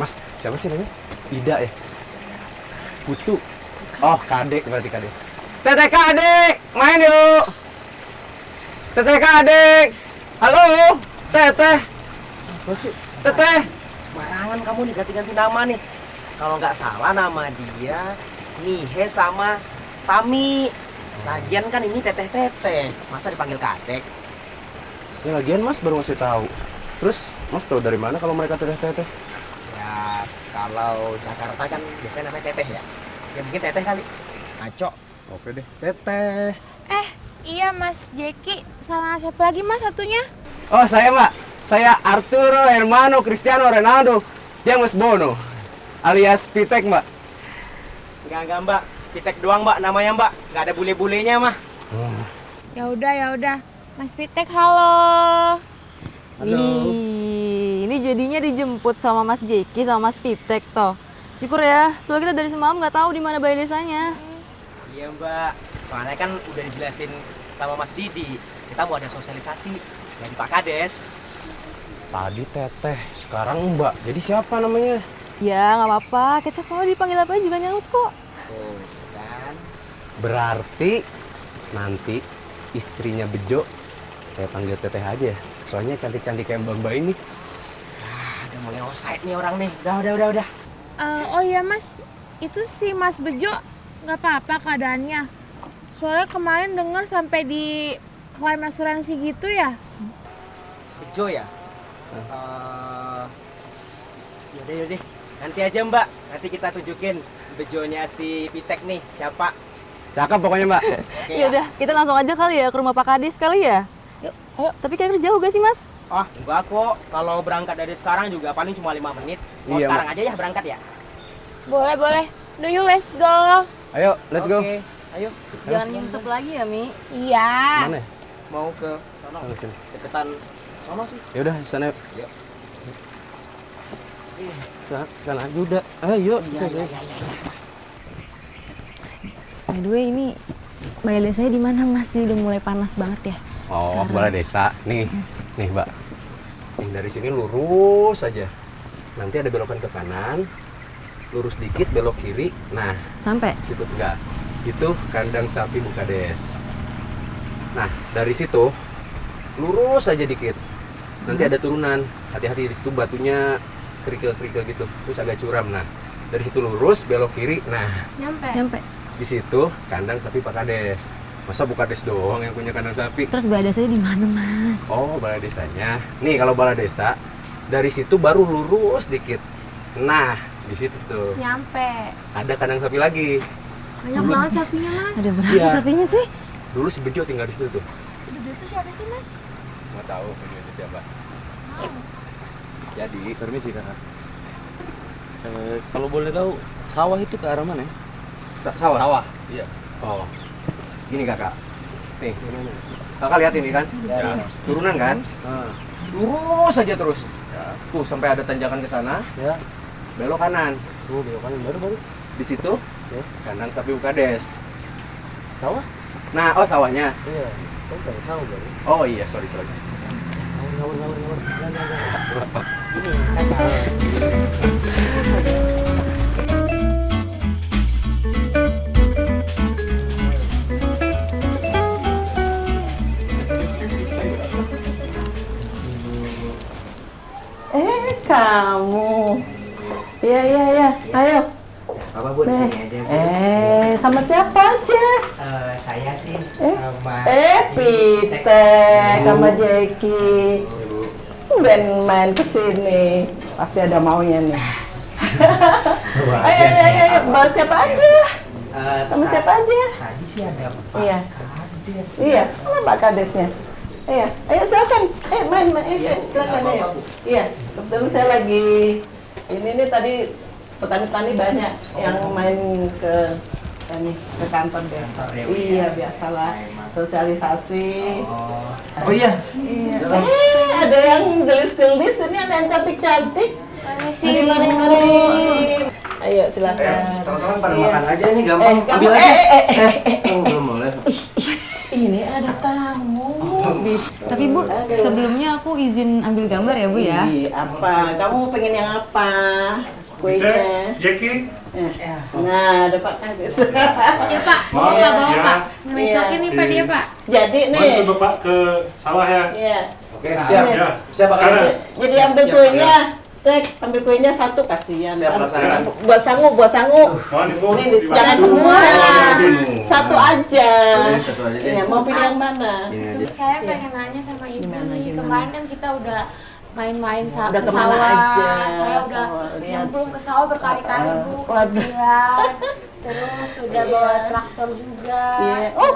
Mas, siapa sih namanya? Ida ya? Putu. Oh, Kadek berarti Kadek. Teteh Kadek, main yuk. Teteh Kadek. Halo, Teteh. Apa sih? Teteh. Barangan kamu nih ganti-ganti nama nih. Kalau nggak salah nama dia Nihe sama Tami. Lagian kan ini teteh-teteh. Masa dipanggil Kadek? Ya lagian Mas baru ngasih tahu. Terus Mas tahu dari mana kalau mereka teteh-teteh? Ya, kalau Jakarta kan biasanya namanya teteh ya. Ya mungkin teteh kali. Ngaco. Oke deh, Teteh. Iya Mas Jeki, sama siapa lagi Mas satunya? Oh, saya Mbak. Saya Arturo Hermano Cristiano Ronaldo. Dia Mas Bono. Alias Pitek, Mbak. Enggak Mbak. Pitek doang Mbak namanya Mbak. Nggak ada bule-bulenya mah. Ya udah. Mas Pitek, halo. Halo. Ih, ini jadinya dijemput sama Mas Jeki sama Mas Pitek toh. Syukur ya, soalnya kita dari semalam nggak tahu di mana balai desanya. Iya Mbak. Soalnya kan udah dijelasin sama Mas Didi. Kita mau ada sosialisasi dari Pak Kades. Tadi Teteh, sekarang Mbak. Jadi siapa namanya? Ya nggak apa-apa, kita selalu dipanggil apa juga nyaut kok. Oh, kan. Berarti nanti istrinya Bejo saya panggil Teteh aja. Soalnya cantik-cantik kayak Mbak ini. Udah mulai offside nih orang nih. Udah. Oh iya Mas, itu si Mas Bejo nggak apa-apa keadaannya. Soalnya kemarin denger sampai di klaim asuransi gitu ya. Bejo ya? Yaudah. Nanti aja Mbak. Nanti kita tunjukin bejonya si Pitek nih. Siapa? Cakep pokoknya Mbak. Oke, Ya udah, kita langsung aja kali ya ke rumah Pak Kades kali ya. Yuk, ayo. Tapi kira-kira jauh gak sih Mas? Oh, enggak kok. Kalau berangkat dari sekarang juga paling cuma 5 menit. Mau Iya, sekarang aja ya berangkat ya? Boleh. Do you let's go. Ayo, let's go. Oke, ayo. Jangan nyungsep lagi ya Mi. Iya. Mana ya? Mau ke sono. Sana sini. Deketan sono sih. Ya udah, sana yuk. Yuk. Sana aja udah. Ayo, Iya. By the way, ini balai desanya di mana Mas? Ini udah mulai panas banget ya. Oh, balai desa. Nih, Mbak. Nih, dari sini lurus aja. Nanti ada belokan ke kanan. Lurus dikit belok kiri. Nah, Sampai? situ enggak. Itu kandang sapi Bukades. Nah, dari situ lurus aja dikit. Nanti ada turunan. Hati-hati di situ batunya kerikil-kerikil gitu. Terus agak curam. Nah, dari situ lurus belok kiri. Nah, Nyampe. di situ kandang sapi Pak Kades. Masa Bukades doang yang punya kandang sapi? Terus balai desanya di mana Mas? Oh, balai desanya. Nih, kalau balai desa dari situ baru lurus dikit. Nah, di situ tuh Nyampe. ada kandang sapi lagi. Banyak banget sapinya Mas. Ada berapa Iya. sapinya sih? Dulu si Bejo tinggal di situ tuh. Bejo itu siapa sih Mas? Nggak tahu Bejo itu siapa. Jadi, permisi kakak. Kalau boleh tahu, sawah itu ke arah mana ya? Sawah. Sawah. Iya. Oh, gini kakak. Nih, kakak lihat ini kan? Ya. Turunan kan? Lurus aja terus. Tuh sampai ada tanjakan ke sana. Ya. Belok kanan. Tuh, belok kanan baru. Di situ kandang sapi Bukades. Sawah? Nah, oh sawahnya. Iya. Kau tahu sawah baru. Oh iya, sorry. Ngawur. Kamu. Iya. Ayo. Apa Bu di sini aja Bu? Sama siapa aja? Saya sih Eh, sama Pitek sama Jeki. Ben main kesini. Pasti ada maunya nih. Ayo. Bawa siapa aja? Sama siapa aja? Tadi sih ada Pak Iya. Kades. Iya, mana Pak Kadesnya? Iya, ayo silakan. Main. Silakan ayo. Iya, kebetulan saya lagi ini nih tadi petani-petani banyak yang main ke kantor deh. Iya, biasalah sosialisasi. Oh iya. Ada yang gelis-gelis, ini ada yang cantik-cantik. Permisi. Mari. Ayo silakan. Teman-teman pada Iya. makan aja nih gampang. Kamu Ambil aja. Oh, belum boleh. Ini ada tamu. lebih. Tapi Bu, sebelumnya aku izin ambil gambar ya Bu ya. Apa? Kamu pengen yang apa? Kuenya. Jackie, Nah, ada Pak Kades. Ya Pak, bawa Pak, bawa Ya. Pak. Ngerecokin nih Pak dia Pak. Jadi nih. bantu Bapak ke sawah ya. Iya. Oke, siap. Ya. Siap, Pak Kades. Jadi ambil kuenya. Cek, ambil kuenya satu kasihan. Siap, laksanakan. Buat sangu, buat sangu. Mohon Ibu. Nih, dibantu. jangan semua. Semua. Satu aja. Boleh, satu aja deh. Iya, mau pilih yang mana? Ini aja. Saya pengen nanya sama Ibu Gimana, nih. gimana? Kemarin kan kita udah main-main Udah ke kemana sawah. aja? Saya udah Sawah, lihat. nyemplung ke sawah berkali-kali Bu. Waduh. Kemudian terus udah bawa traktor juga. Iya. Oh,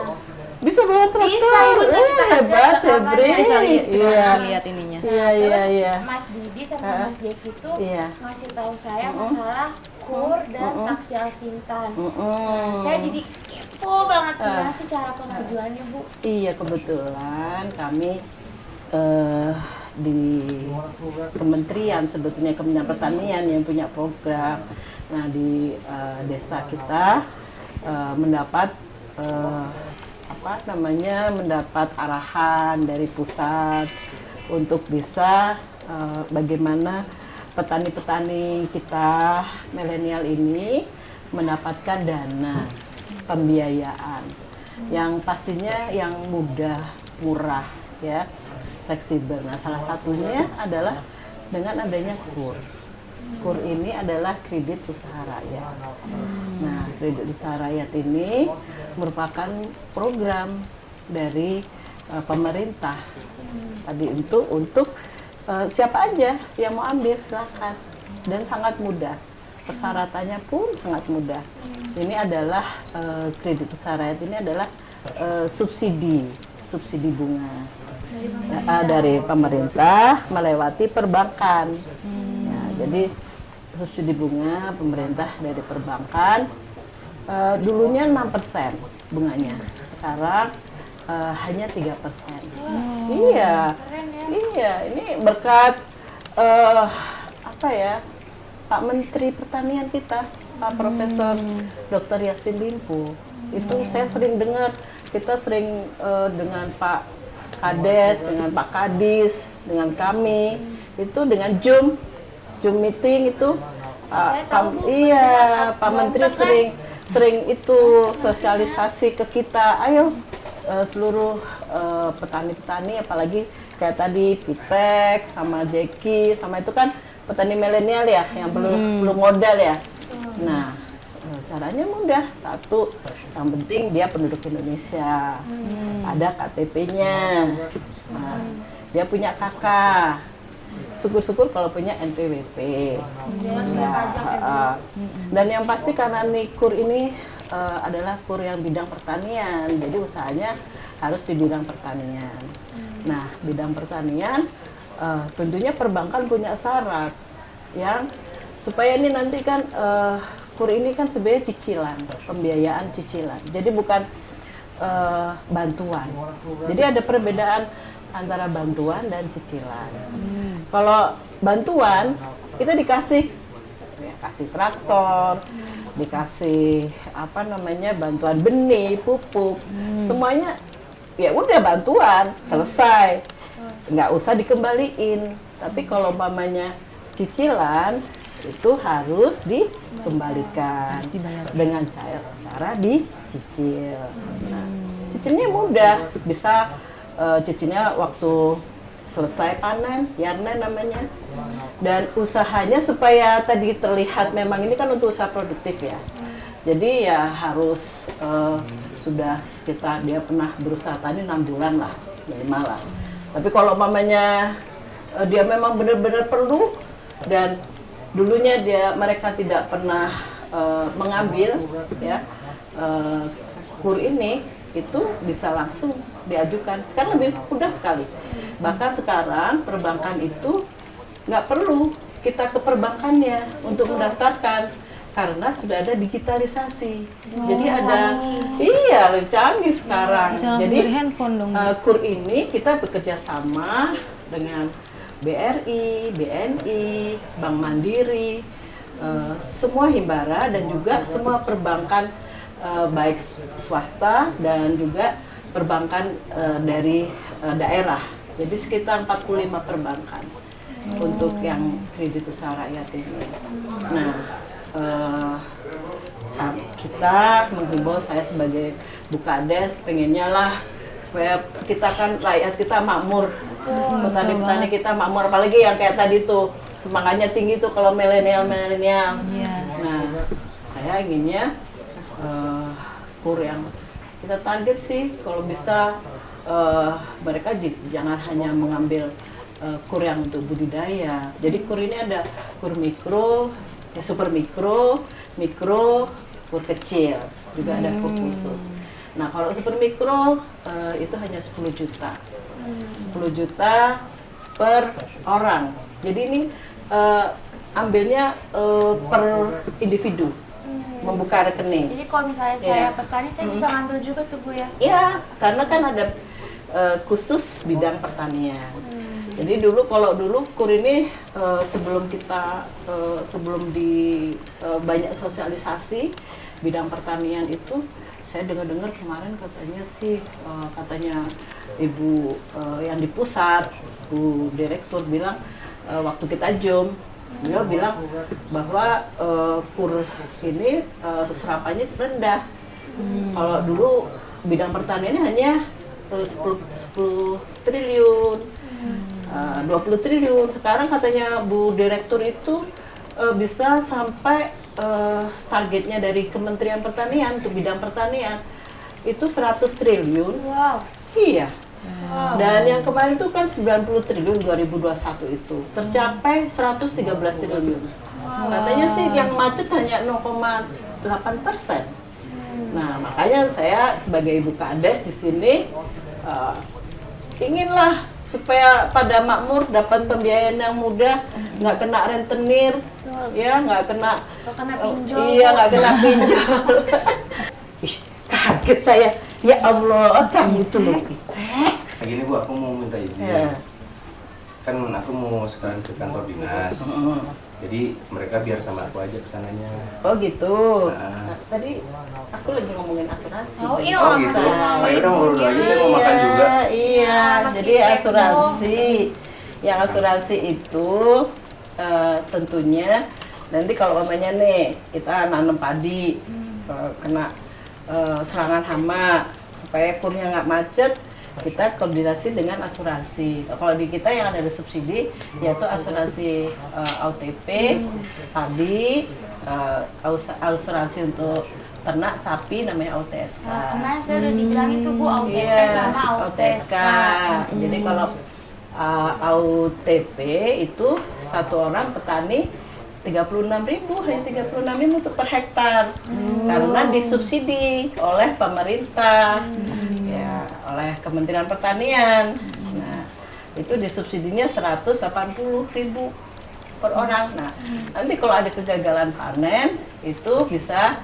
bisa bawa traktor. Bisa, Ibu, nanti kita kasih Hebat ya, rekamannya. Bre. Bisa lihat, Iya. lihat ininya. Iya, iya, Terus iya. Mas Didi sama Mas Jeki tuh Iya. ngasih tahu saya masalah kur dan taksi Alsintan. Saya jadi kepo banget gimana sih cara pengajuannya Bu? Iya, kebetulan kami di kementerian, sebetulnya Kementerian Pertanian yang punya program. Nah, di desa kita mendapat mendapat arahan dari pusat untuk bisa bagaimana petani-petani kita milenial ini mendapatkan dana pembiayaan yang pastinya yang mudah, murah, ya, fleksibel. Nah, salah satunya adalah dengan adanya KUR. KUR ini adalah kredit usaha rakyat. Nah, kredit usaha rakyat ini merupakan program dari pemerintah. Tadi untuk siapa aja yang mau ambil silakan, dan sangat mudah. Persyaratannya pun sangat mudah. Ini adalah kredit usaha rakyat ini adalah subsidi bunga dari pemerintah melewati perbankan. Nah, jadi subsidi bunga pemerintah dari perbankan dulunya 6% bunganya, sekarang hanya 3%. Iya, iya, ini berkat Pak Menteri Pertanian kita, Pak Profesor Dr. Yassin Limpo. Itu saya sering dengar, kita sering dengan Pak Kades, dengan Pak Kadis, dengan kami, itu dengan Zoom meeting itu. Iya, Pak Menteri sering itu sosialisasi ke kita. Ayo seluruh petani-petani, apalagi kayak tadi Pitek sama Jeki sama itu kan petani milenial ya, yang belum modal ya. Nah, caranya mudah. Satu, yang penting dia penduduk Indonesia, ada KTP-nya, nah, dia punya KK. Syukur-syukur kalau punya NPWP. Dan yang pasti karena KUR ini adalah KUR yang bidang pertanian, jadi usahanya harus di bidang pertanian. Nah, bidang pertanian tentunya perbankan punya syarat yang supaya ini nanti kan KUR ini kan sebenarnya cicilan, pembiayaan cicilan. Jadi bukan bantuan. Jadi ada perbedaan antara bantuan dan cicilan. Kalau bantuan kita dikasih traktor, dikasih bantuan benih, pupuk, semuanya ya udah bantuan, selesai, nggak usah dikembaliin. Tapi kalau umpamanya cicilan itu harus dikembalikan, dengan cara dicicil. Nah, cicilnya mudah, bisa cicilnya waktu selesai panen, yarnen namanya. Dan usahanya supaya tadi terlihat memang ini kan untuk usaha produktif ya. Jadi ya harus sudah sekitar dia pernah berusaha tani 6 bulan lah minimal lah. Tapi kalau mamanya dia memang benar-benar perlu dan dulunya mereka tidak pernah mengambil ya KUR ini, itu bisa langsung diajukan. Sekarang lebih mudah sekali. Bahkan sekarang perbankan itu nggak perlu kita ke perbankannya untuk mendaftarkan karena sudah ada digitalisasi. Jadi ada lebih canggih sekarang. Bisa langsung Jadi dari handphone dong. KUR ini kita bekerja sama dengan BRI, BNI, Bank Mandiri, semua himbara dan juga semua perbankan baik swasta dan juga perbankan dari daerah. Jadi sekitar 45 perbankan untuk yang kredit usaha rakyat ini. Nah, kita menghimbau, saya sebagai Bukades pengennya lah supaya kita kan rakyat kita makmur, petani-petani kita makmur, apalagi yang kayak tadi tuh semangatnya tinggi tuh kalau milenial. Nah, saya inginnya kur yang kita target sih kalau bisa mereka jangan hanya mengambil kur yang untuk budidaya. Jadi kur ini ada kur mikro, super mikro, kur kecil, juga ada kur khusus. Nah, kalau super mikro itu hanya 10 juta. 10 juta per orang. Jadi ini ambilnya per individu, membuka rekening. Jadi kalau misalnya saya petani, saya bisa ngambil juga tuh Bu ya? Iya, karena kan ada khusus bidang pertanian. Jadi kalau dulu kur ini sebelum banyak sosialisasi bidang pertanian itu, saya dengar kemarin katanya Ibu yang di pusat, Bu Direktur bilang waktu kita Zoom, beliau bilang bahwa kur ini serapannya rendah. Kalau dulu bidang pertanian hanya 10 triliun, 20 triliun. Sekarang katanya Bu Direktur itu bisa sampai targetnya dari Kementerian Pertanian untuk bidang pertanian itu 100 triliun. Wow. Iya. Dan yang kemarin itu kan 90 triliun 2021 itu tercapai 113 triliun. Katanya sih yang macet hanya 0,8%. Nah, makanya saya sebagai Ibu Kades di sini inginlah supaya pada makmur, dapat pembiayaan yang mudah, nggak kena rentenir, ya nggak kena pinjol. Iya, nggak kena pinjol. Ih, kaget saya. Ya Allah, kamu tuh loh, Pitek. Gini Bu, aku mau minta izin. Ya. Kan aku mau sekarang ke kantor dinas. Jadi mereka biar sama aku aja kesananya. Oh gitu. Nah. Tadi aku lagi ngomongin asuransi. Oh iya, Oh orang gitu. masih mau Ayo dong, ibunya. lagi saya mau makan juga. Iya, Masih jadi kepo. asuransi. Yang asuransi itu tentunya nanti kalau umpamanya nih kita nanam padi kena serangan hama, supaya kurnya nggak macet, kita koordinasi dengan asuransi. Kalau di kita yang ada subsidi yaitu asuransi AUTP, padi, asuransi untuk ternak sapi namanya AUTSK. Kemarin saya udah dibilang itu Bu, AUTP Iya, sama AUTSK. Jadi kalau AUTP itu satu orang petani 36.000, hanya 36.000 per hektar, karena disubsidi oleh pemerintah, ya, oleh Kementerian Pertanian. Nah, itu disubsidinya 180.000 per orang. Nah, nanti kalau ada kegagalan panen itu bisa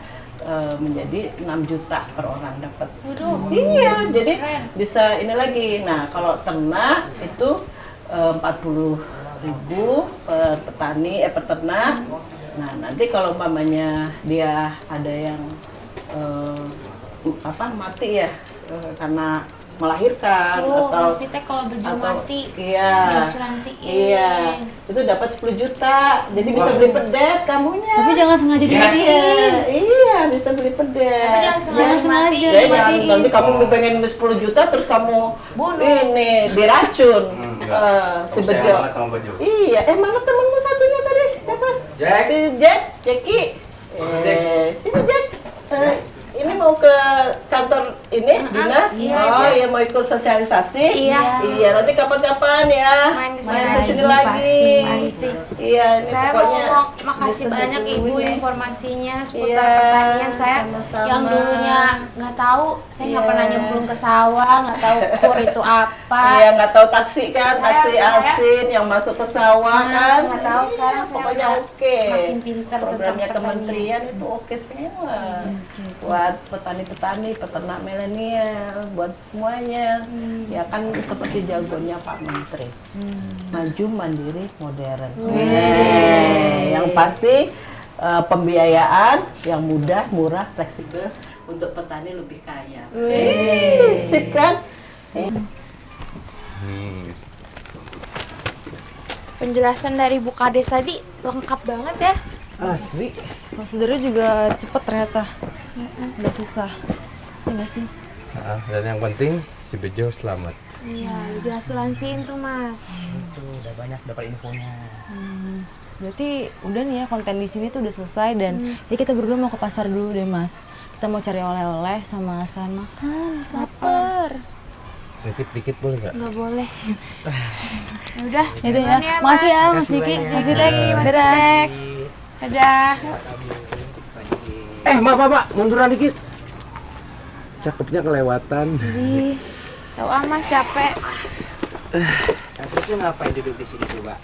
menjadi 6 juta per orang dapat. Waduh. Iya, jadi Keren. bisa ini lagi. Nah, kalau ternak itu 40.000 per petani, peternak. Nah, nanti kalau umpamanya dia ada yang mati ya karena melahirkan Oh, atau Mas Pitek kalau bejo mati iya, diasuransiin. iya, itu dapat 10 juta. Jadi bisa beli pedet kamunya. Tapi jangan sengaja dimatiin. Iya, bisa beli pedet. Tapi jangan sengaja dimatiin. Ya, jangan nanti kamu pengen 10 juta terus kamu Bunuh. ini diracun. Si Kamu sayang Bejo. banget sama Bejo. Iya, mana temenmu satunya tadi? Siapa? Jack. Si Jackie. Sini Jack. Ini mau ke kantor ini dinas? iya, Oh iya, mau ikut sosialisasi? Iya. Iya, nanti kapan-kapan ya. Main ke sini sini lagi. pasti. Iya, ini Saya pokoknya. mau makasih bisa banyak Ibu ditungguin. informasinya seputar Iya, pertanian. Saya sama-sama. yang dulunya nggak tahu, saya nggak Iya. pernah nyemplung ke sawah, nggak tahu kur itu apa. Iya, nggak tahu taksi kan, taksi Saya- asin yang masuk ke sawah Nah, kan. nggak tahu, sekarang saya Pokoknya udah oke. makin pinter tentang Programnya pertanian. kementerian itu oke semua. Buat petani-petani, peternak milenial, buat semuanya. Ya kan seperti jagonya Pak Menteri. Maju, mandiri, modern. Yang pasti pembiayaan yang mudah, murah, fleksibel, untuk petani lebih kaya. Sip kan? Penjelasan dari Bu Kades tadi lengkap banget ya. Asli. Prosedurnya juga cepet ternyata. Nggak susah. Ya nggak sih? Dan yang penting si Bejo selamat. Iya, udah asuransiin tuh Mas. Itu udah banyak dapat infonya. Berarti udah nih ya konten di sini tuh udah selesai dan ya kita berdua mau ke pasar dulu deh Mas. Kita mau cari oleh-oleh sama sekalian makan. Lapar. Nitip dikit boleh nggak? Nggak boleh. Ya udah. Yaudah ya. Makasih ya Mas Jiki, Mas Pitek. Dadah. Dadah. Mak, munduran dikit. Cakepnya kelewatan. Ih, tahu Mas capek. Nah, terus lu ngapain duduk di sini coba?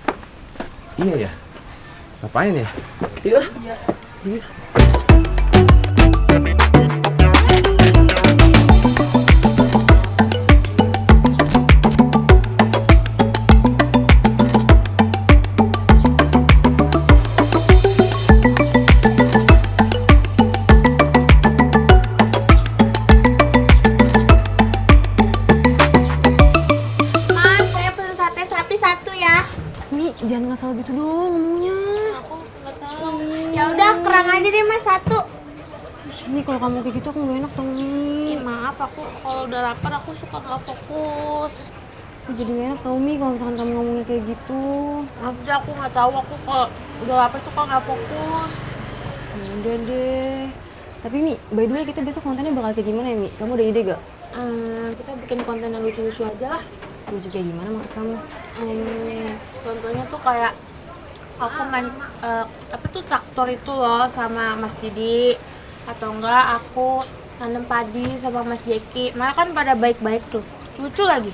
Iya ya. Ngapain ya? Iya. Mas, saya pesan sate sapi 1 ya. Mi, jangan ngasal gitu dong ngomongnya. Aku nggak tahu. Ya udah, kerang aja deh Mas 1. Mi, kalau kamu kayak gitu aku nggak enak dong Mi. Maaf, aku kalau udah lapar aku suka nggak fokus. Aku jadi nggak enak tau Mi kalau misalkan kamu ngomongnya kayak gitu. Maaf deh, aku nggak tahu. Aku kalau udah lapar suka nggak fokus. Ya udah deh. Tapi Mi, by the way kita besok kontennya bakal kayak gimana ya Mi? Kamu ada ide gak? Kita bikin konten yang lucu-lucu aja lah. Lucu kayak gimana maksud kamu? Contohnya tuh kayak aku main apa tuh traktor itu loh sama Mas Didi, atau enggak aku nanam padi sama Mas Jeki. Mereka kan pada baik-baik tuh, lucu lagi.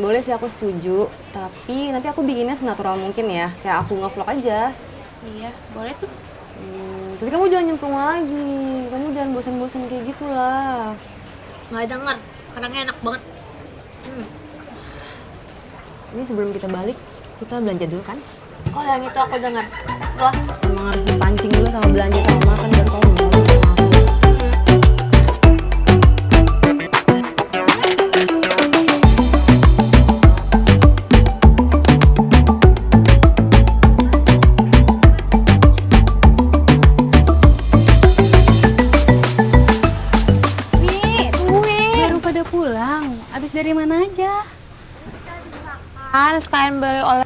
Boleh sih aku setuju. Tapi nanti aku bikinnya senatural mungkin ya. Kayak aku nge-vlog aja. Iya, boleh tuh. Tapi kamu jangan nyemplung lagi. Kamu jangan bosan-bosan kayak gitu lah. Nggak denger, kerangnya enak banget. Ini sebelum kita balik, kita belanja dulu kan? Oh yang itu aku denger. Let's go. Emang harus dipancing dulu sama belanja sama makan baru kamu mau sama aku. Baru pada pulang. Abis dari mana aja? Kan sekalian beli oleh.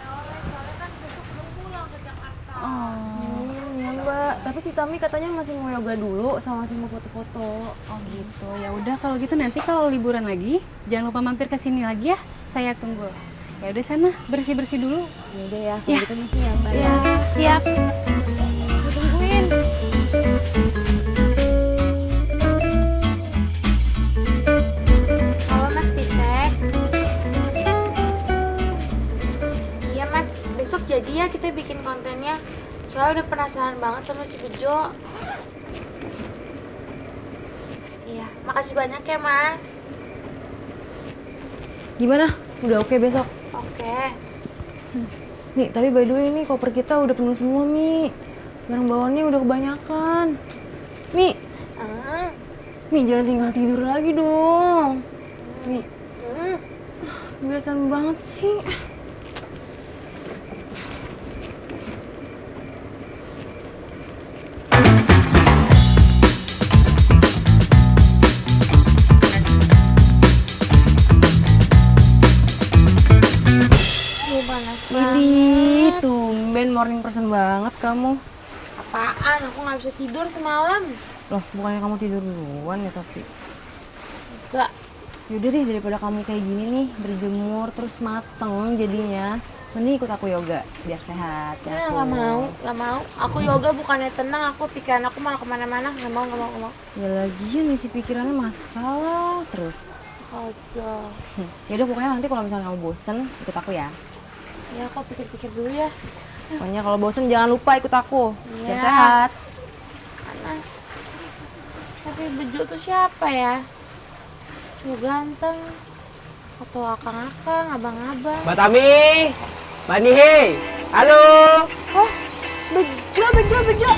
Iya Mbak, tapi si Tami katanya masih mau yoga dulu sama masih mau foto-foto. Oh gitu. Ya udah kalau gitu nanti kalau liburan lagi jangan lupa mampir ke sini lagi ya. Saya tunggu. Ya udah sana bersih-bersih dulu. Ya udah ya, Ya. kalau gitu misi ya Mbak. Ya, siap. Aku tungguin. Halo Mas Pitek. Iya Mas, besok jadi ya kita bikin kontennya. Soalnya udah penasaran banget sama si Bejo. Iya, makasih banyak ya Mas. Gimana? Udah oke besok? Oke. Mi, tapi by the way ini koper kita udah penuh semua Mi. Barang bawaannya udah kebanyakan. Mi, Mi jangan tinggal tidur lagi dong. Mi, kebiasaan banget sih. Panas Ini tumben morning person banget kamu. apaan? Aku nggak bisa tidur semalam. Loh, bukannya kamu tidur duluan ya tapi. Enggak. Yaudah deh, daripada kamu kayak gini nih, berjemur terus mateng jadinya. Mending ikut aku yoga, biar sehat ya. Nggak mau, nggak mau. Aku yoga bukannya tenang, aku pikiran aku malah kemana-mana. Nggak mau, nggak mau, nggak mau. Ya lagian isi pikirannya masalah terus. Aja. Yaudah pokoknya nanti kalau misalnya kamu bosen, ikut aku ya. Ya, aku pikir-pikir dulu ya. Pokoknya kalau bosen jangan lupa ikut aku, biar Iya. sehat. Panas. Tapi Bejo tuh siapa ya? Cowok ganteng. Atau akang-akang, abang-abang. Mbak Tami, Mbak Nihe, halo. Oh, Bejo, Bejo, Bejo.